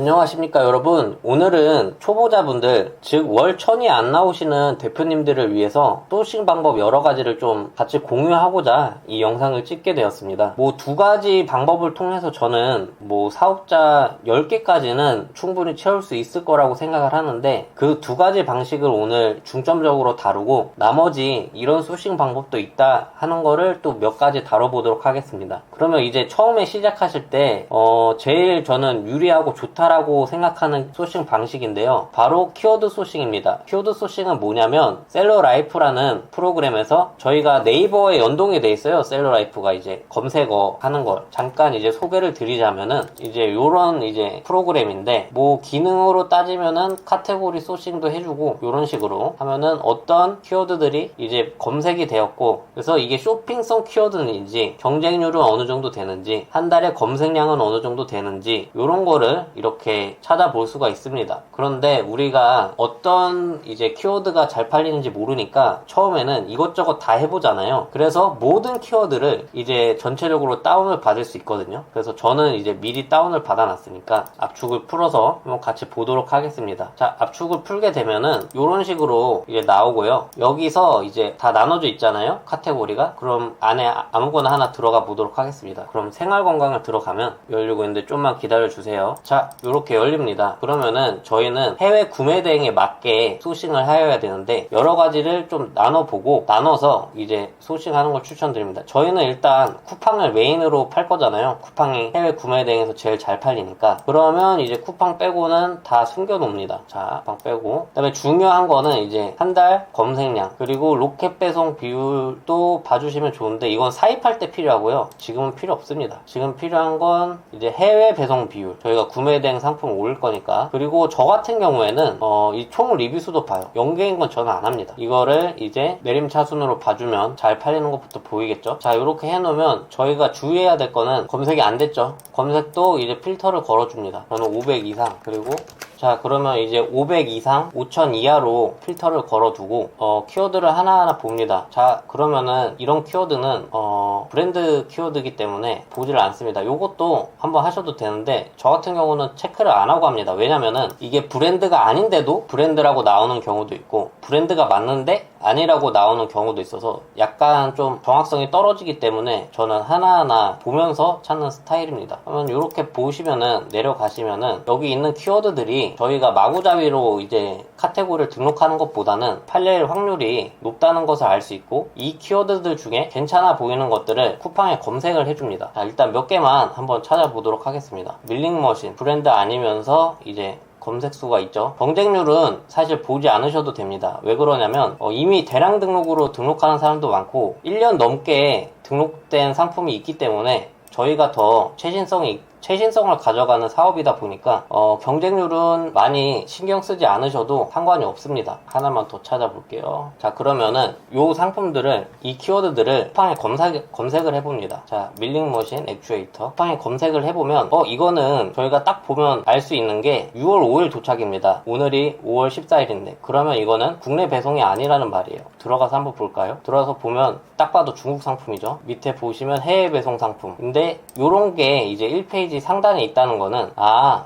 안녕하십니까 여러분. 오늘은 초보자분들, 즉 월 1000이 안 나오시는 대표님들을 위해서 소싱 방법 여러가지를 좀 같이 공유하고자 이 영상을 찍게 되었습니다. 두 가지 방법을 통해서 저는 사업자 10개까지는 충분히 채울 수 있을 거라고 생각을 하는데, 그 두 가지 방식을 오늘 중점적으로 다루고 나머지 이런 소싱 방법도 있다 하는 거를 또 몇 가지 다뤄보도록 하겠습니다. 그러면 이제 처음에 시작하실 때 제일 저는 유리하고 좋다라고 생각하는 소싱 방식인데요, 바로 키워드 소싱입니다. 키워드 소싱은 뭐냐면 셀러라이프라는 프로그램에서 저희가 네이버에 연동이 돼 있어요. 셀러라이프가 이제 검색어 하는 걸 잠깐 이제 소개를 드리자면은, 이제 요런 이제 프로그램인데, 기능으로 따지면은 카테고리 소싱도 해주고 요런 식으로 하면은 어떤 키워드들이 이제 검색이 되었고, 그래서 이게 쇼핑성 키워드인지 경쟁률은 어느 정도 되는지 한 달에 검색량은 어느 정도 되는지 요런 거를 이렇게 찾아볼 수가 있습니다. 그런데 우리가 어떤 이제 키워드가 잘 팔리는지 모르니까 처음에는 이것저것 다 해보잖아요. 그래서 모든 키워드를 이제 전체적으로 다운을 받을 수 있거든요. 그래서 저는 이제 미리 다운을 받아놨으니까 압축을 풀어서 한번 같이 보도록 하겠습니다. 자, 압축을 풀게 되면은 이런 식으로 이제 나오고요. 여기서 이제 다 나눠져 있잖아요, 카테고리가. 그럼 안에 아무거나 하나 들어가 보도록 하겠습니다. 그럼 생활건강을 들어가면 열리고 있는데 좀만 기다려주세요. 자, 이렇게 열립니다. 그러면은 저희는 해외 구매 대행에 맞게 소싱을 하여야 되는데, 여러 가지를 좀 나눠서 이제 소싱하는 걸 추천드립니다. 저희는 일단 쿠팡을 메인으로 팔 거잖아요. 쿠팡이 해외 구매 대행에서 제일 잘 팔리니까. 그러면 이제 쿠팡 빼고는 다 숨겨놓습니다. 자, 쿠팡 빼고, 그 다음에 중요한 거는 이제 한 달 검색량, 그리고 로켓 배송 비율도 봐주시면 좋은데, 이건 사입할 때 필요하고요. 지금은 필요 없습니다. 지금 필요한 건 이제 해외 배송 비율, 저희가 구매 대행 상품을 올릴 거니까. 그리고 저 같은 경우에는 이 총 리뷰 수도 봐요. 연계인 건 저는 안 합니다. 이거를 이제 내림차순으로 봐주면 잘 팔리는 것부터 보이겠죠. 자, 이렇게 해놓으면 저희가 주의해야 될 거는 검색이 안 됐죠. 검색도 이제 필터를 걸어줍니다. 저는 500 이상, 그리고 자, 그러면 이제 500 이상, 5000 이하로 필터를 걸어두고 키워드를 하나하나 봅니다. 자, 그러면은 이런 키워드는 브랜드 키워드이기 때문에 보지를 않습니다. 요것도 한번 하셔도 되는데, 저 같은 경우는 체크를 안 하고 합니다. 왜냐면은 이게 브랜드가 아닌데도 브랜드라고 나오는 경우도 있고, 브랜드가 맞는데 아니라고 나오는 경우도 있어서 약간 좀 정확성이 떨어지기 때문에 저는 하나하나 보면서 찾는 스타일입니다. 그러면 이렇게 보시면은, 내려가시면은 여기 있는 키워드들이 저희가 마구잡이로 이제 카테고리를 등록하는 것보다는 팔릴 확률이 높다는 것을 알 수 있고, 이 키워드들 중에 괜찮아 보이는 것들을 쿠팡에 검색을 해줍니다. 자, 일단 몇 개만 한번 찾아보도록 하겠습니다. 밀링머신, 브랜드 아니면서 이제 검색수가 있죠. 경쟁률은 사실 보지 않으셔도 됩니다. 왜 그러냐면 이미 대량 등록으로 등록하는 사람도 많고 1년 넘게 등록된 상품이 있기 때문에 저희가 더 최신성을 가져가는 사업이다 보니까 경쟁률은 많이 신경 쓰지 않으셔도 상관이 없습니다. 하나만 더 찾아볼게요. 자, 그러면은 요 상품들을, 이 키워드들을 쿠팡에 검색을 해봅니다. 자, 밀링머신, 액추에이터 쿠팡에 검색을 해보면 이거는 저희가 딱 보면 알 수 있는 게 6월 5일 도착입니다. 오늘이 5월 14일인데 그러면 이거는 국내 배송이 아니라는 말이에요. 들어가서 한번 볼까요? 들어가서 보면 딱 봐도 중국 상품이죠. 밑에 보시면 해외 배송 상품. 근데 요런 게 이제 1페이지 상단에 있다는 거는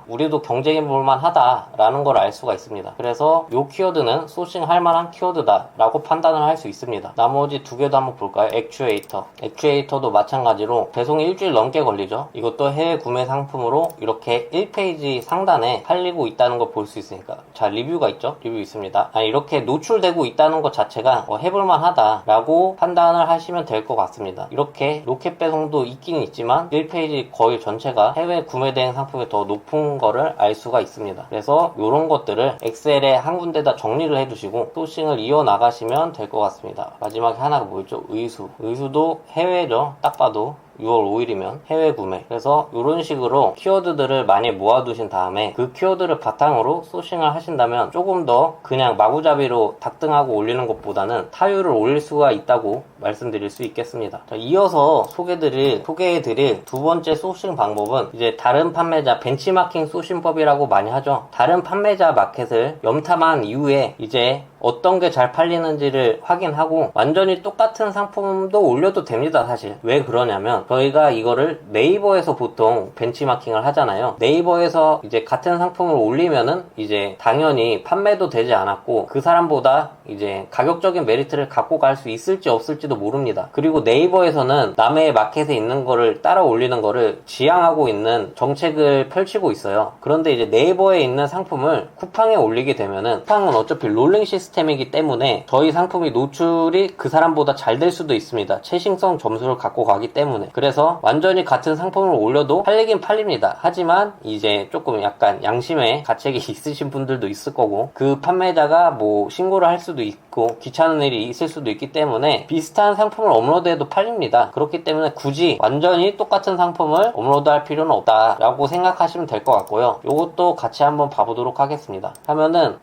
우리도 경쟁해 볼만 하다라는 걸 알 수가 있습니다. 그래서 요 키워드는 소싱 할 만한 키워드다 라고 판단을 할 수 있습니다. 나머지 두 개도 한번 볼까요? 액추에이터도 마찬가지로 배송이 일주일 넘게 걸리죠. 이것도 해외 구매 상품으로 이렇게 1페이지 상단에 팔리고 있다는 걸 볼 수 있으니까. 자, 리뷰가 있죠? 리뷰 있습니다. 이렇게 노출되고 있다는 것 자체가 해볼만 하다라고 판단을 하시면 될 것 같습니다. 이렇게 로켓 배송도 있긴 있지만 1페이지 거의 전체가 해외 구매 대행 상품이 더 높은 거를 알 수가 있습니다. 그래서 이런 것들을 엑셀에 한 군데다 정리를 해두시고 소싱을 이어나가시면 될 것 같습니다. 마지막에 하나가 뭐였죠? 의수도 해외죠. 딱 봐도 6월 5일이면 해외 구매. 그래서 이런 식으로 키워드들을 많이 모아두신 다음에 그 키워드를 바탕으로 소싱을 하신다면 조금 더 그냥 마구잡이로 닥등하고 올리는 것보다는 타율을 올릴 수가 있다고 말씀드릴 수 있겠습니다. 자, 이어서 소개해드릴 두 번째 소싱 방법은 이제 다른 판매자 벤치마킹 소싱법이라고 많이 하죠. 다른 판매자 마켓을 염탐한 이후에 이제 어떤 게 잘 팔리는지를 확인하고 완전히 똑같은 상품도 올려도 됩니다. 사실 왜 그러냐면 저희가 이거를 네이버에서 보통 벤치마킹을 하잖아요. 네이버에서 이제 같은 상품을 올리면은 이제 당연히 판매도 되지 않았고 그 사람보다 이제 가격적인 메리트를 갖고 갈 수 있을지 없을지도 모릅니다. 그리고 네이버에서는 남의 마켓에 있는 거를 따라 올리는 거를 지향하고 있는 정책을 펼치고 있어요. 그런데 이제 네이버에 있는 상품을 쿠팡에 올리게 되면은 쿠팡은 어차피 롤링 시스템이기 때문에 저희 상품이 노출이 그 사람보다 잘 될 수도 있습니다. 최신성 점수를 갖고 가기 때문에. 그래서 완전히 같은 상품을 올려도 팔리긴 팔립니다. 하지만 이제 조금 약간 양심의 가책이 있으신 분들도 있을 거고 그 판매자가 뭐 신고를 할 수도 있고 귀찮은 일이 있을 수도 있기 때문에 비슷한 상품을 업로드해도 팔립니다. 그렇기 때문에 굳이 완전히 똑같은 상품을 업로드할 필요는 없다라고 생각하시면 될 것 같고요. 요것도 같이 한번 봐보도록 하겠습니다. 하면은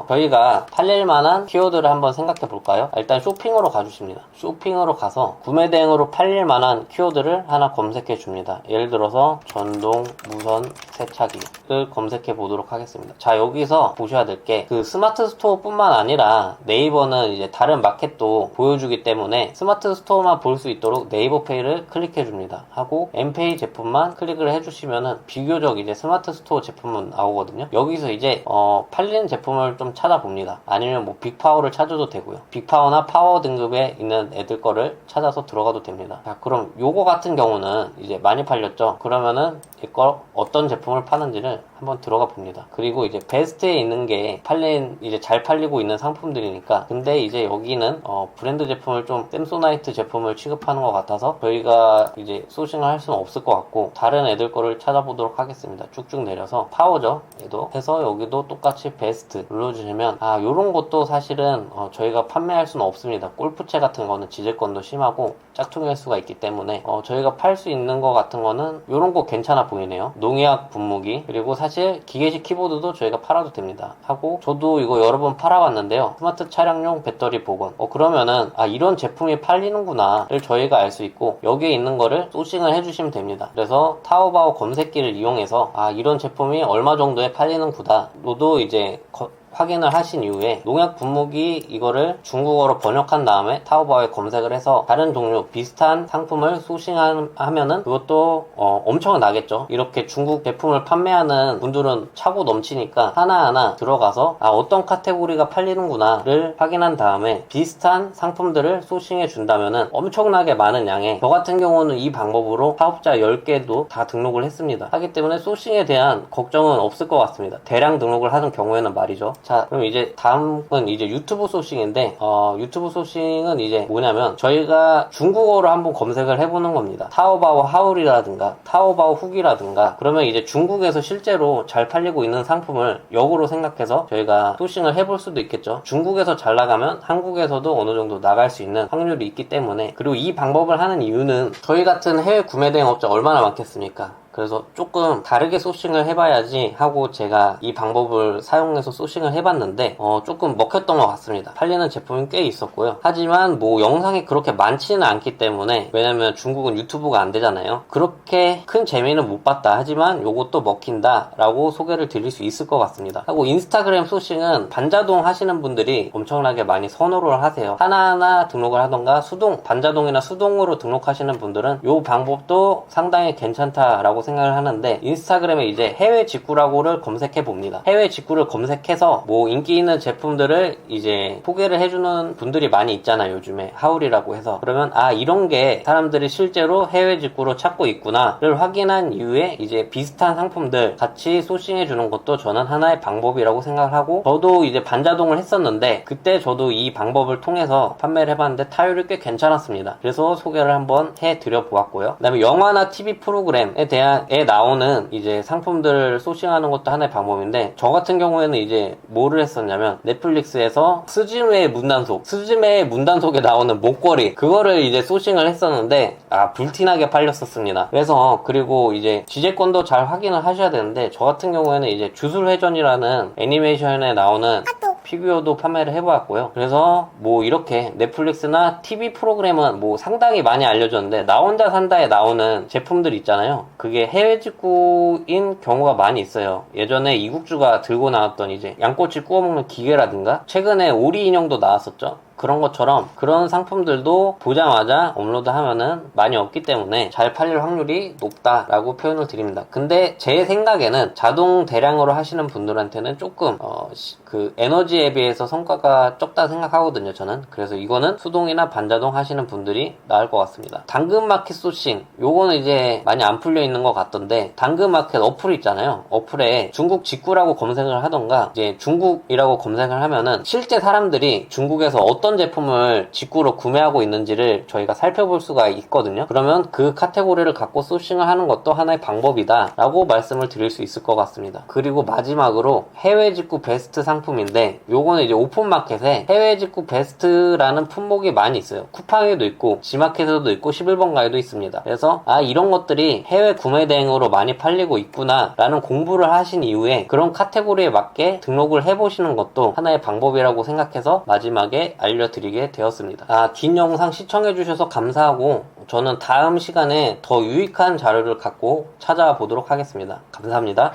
저희가 팔릴 만한 키워드를 한번 생각해 볼까요? 일단 쇼핑으로 가주십니다. 쇼핑으로 가서 구매 대행으로 팔릴 만한 키워드를 하나 검색해 줍니다. 예를 들어서 전동 무선 세차기를 검색해 보도록 하겠습니다. 자, 여기서 보셔야 될 게 그 스마트 스토어 뿐만 아니라 네이버는 이제 다른 마켓도 보여주기 때문에 스마트 스토어만 볼 수 있도록 네이버 페이를 클릭해 줍니다. 하고 엠페이 제품만 클릭을 해주시면은 비교적 이제 스마트 스토어 제품은 나오거든요. 여기서 이제 팔리는 제품을 좀 찾아봅니다. 아니면 뭐 빅파워를 찾아도 되고요. 빅파워나 파워 등급에 있는 애들 거를 찾아서 들어가도 됩니다. 자, 그럼 요거 같은 경우는 이제 많이 팔렸죠. 그러면은 이걸 어떤 제품을 파는지를 한번 들어가 봅니다. 그리고 이제 베스트에 있는 게 이제 잘 팔리고 있는 상품들이니까. 근데 이제 여기는 브랜드 제품을 좀 샘소나이트 제품을 취급하는 것 같아서 저희가 이제 소싱을 할 수는 없을 것 같고 다른 애들 거를 찾아보도록 하겠습니다. 쭉쭉 내려서 파워죠. 얘도 해서 여기도 똑같이 베스트 눌러주시면 요런 것도 사실은 저희가 판매할 수는 없습니다. 골프채 같은 거는 지질권도 심하고 짝퉁일 수가 있기 때문에 저희가 팔 수 있는 거 같은 거는 요런 거 괜찮아 보이네요. 농약 분무기, 그리고 사실 기계식 키보드도 저희가 팔아도 됩니다. 하고 저도 이거 여러 번 팔아봤는데요. 스마트 차량용 배터리 복원. 그러면은 이런 제품이 팔리는구나를 저희가 알 수 있고 여기에 있는 거를 소싱을 해주시면 됩니다. 그래서 타오바오 검색기를 이용해서 이런 제품이 얼마 정도에 팔리는구나 로도 이제 확인을 하신 이후에 농약 분무기 이거를 중국어로 번역한 다음에 타오바오에 검색을 해서 다른 종류 비슷한 상품을 소싱하면은 그것도 엄청 나겠죠. 이렇게 중국 제품을 판매하는 분들은 차고 넘치니까 하나하나 들어가서 어떤 카테고리가 팔리는구나를 확인한 다음에 비슷한 상품들을 소싱해 준다면은 엄청나게 많은 양의, 저 같은 경우는 이 방법으로 사업자 10개도 다 등록을 했습니다. 하기 때문에 소싱에 대한 걱정은 없을 것 같습니다. 대량 등록을 하는 경우에는 말이죠. 자, 그럼 이제 다음은 이제 유튜브 소싱인데 유튜브 소싱은 이제 뭐냐면 저희가 중국어로 한번 검색을 해보는 겁니다. 타오바오 하울이라든가 타오바오 훅이라든가, 그러면 이제 중국에서 실제로 잘 팔리고 있는 상품을 역으로 생각해서 저희가 소싱을 해볼 수도 있겠죠. 중국에서 잘 나가면 한국에서도 어느 정도 나갈 수 있는 확률이 있기 때문에. 그리고 이 방법을 하는 이유는 저희 같은 해외 구매 대행업자 얼마나 많겠습니까? 그래서 조금 다르게 소싱을 해봐야지 하고 제가 이 방법을 사용해서 소싱을 해봤는데 조금 먹혔던 것 같습니다. 팔리는 제품이 꽤 있었고요. 하지만 뭐 영상이 그렇게 많지는 않기 때문에, 왜냐면 중국은 유튜브가 안 되잖아요. 그렇게 큰 재미는 못 봤다. 하지만 요것도 먹힌다 라고 소개를 드릴 수 있을 것 같습니다. 하고 인스타그램 소싱은 반자동 하시는 분들이 엄청나게 많이 선호를 하세요. 하나하나 등록을 하던가 반자동이나 수동으로 등록하시는 분들은 요 방법도 상당히 괜찮다라고 생각을 하는데, 인스타그램에 이제 해외 직구라고를 검색해 봅니다. 해외 직구를 검색해서 뭐 인기 있는 제품들을 이제 소개를 해주는 분들이 많이 있잖아요. 요즘에 하울이라고 해서. 그러면 이런 게 사람들이 실제로 해외 직구로 찾고 있구나를 확인한 이후에 이제 비슷한 상품들 같이 소싱해 주는 것도 저는 하나의 방법이라고 생각을 하고, 저도 이제 반자동을 했었는데 그때 저도 이 방법을 통해서 판매를 해봤는데 타율이 꽤 괜찮았습니다. 그래서 소개를 한번 해드려 보았고요. 그 다음에 영화나 TV 프로그램에 나오는 이제 상품들을 소싱하는 것도 하나의 방법인데, 저 같은 경우에는 이제 뭐를 했었냐면 넷플릭스에서 스즈메의 문단속에 나오는 목걸이, 그거를 이제 소싱을 했었는데 불티나게 팔렸었습니다. 그래서 그리고 이제 지재권도 잘 확인을 하셔야 되는데, 저 같은 경우에는 이제 주술회전이라는 애니메이션에 나오는 피규어도 판매를 해보았고요. 그래서 뭐 이렇게 넷플릭스나 TV 프로그램은 뭐 상당히 많이 알려졌는데 나 혼자 산다에 나오는 제품들 있잖아요. 그게 해외 직구인 경우가 많이 있어요. 예전에 이국주가 들고 나왔던 이제 양꼬치 구워 먹는 기계라든가 최근에 오리 인형도 나왔었죠. 그런 것처럼 그런 상품들도 보자마자 업로드하면은 많이 없기 때문에 잘 팔릴 확률이 높다라고 표현을 드립니다. 근데 제 생각에는 자동 대량으로 하시는 분들한테는 조금 그 에너지에 비해서 성과가 적다 생각하거든요, 저는. 그래서 이거는 수동이나 반자동 하시는 분들이 나을 것 같습니다. 당근마켓 소싱, 요거는 이제 많이 안 풀려 있는 것 같던데, 당근마켓 어플 있잖아요. 어플에 중국 직구라고 검색을 하던가 이제 중국이라고 검색을 하면은 실제 사람들이 중국에서 어떤 제품을 직구로 구매하고 있는지를 저희가 살펴볼 수가 있거든요. 그러면 그 카테고리를 갖고 소싱을 하는 것도 하나의 방법이다 라고 말씀을 드릴 수 있을 것 같습니다. 그리고 마지막으로 해외 직구 베스트 상품인데, 요거는 이제 오픈마켓에 해외 직구 베스트라는 품목이 많이 있어요. 쿠팡에도 있고 지마켓에도 있고 11번 가에도 있습니다. 그래서 이런 것들이 해외 구매 대행으로 많이 팔리고 있구나 라는 공부를 하신 이후에 그런 카테고리에 맞게 등록을 해보시는 것도 하나의 방법이라고 생각해서 마지막에 알려드리게 되었습니다. 긴 영상 시청해주셔서 감사하고 저는 다음 시간에 더 유익한 자료를 갖고 찾아보도록 하겠습니다. 감사합니다.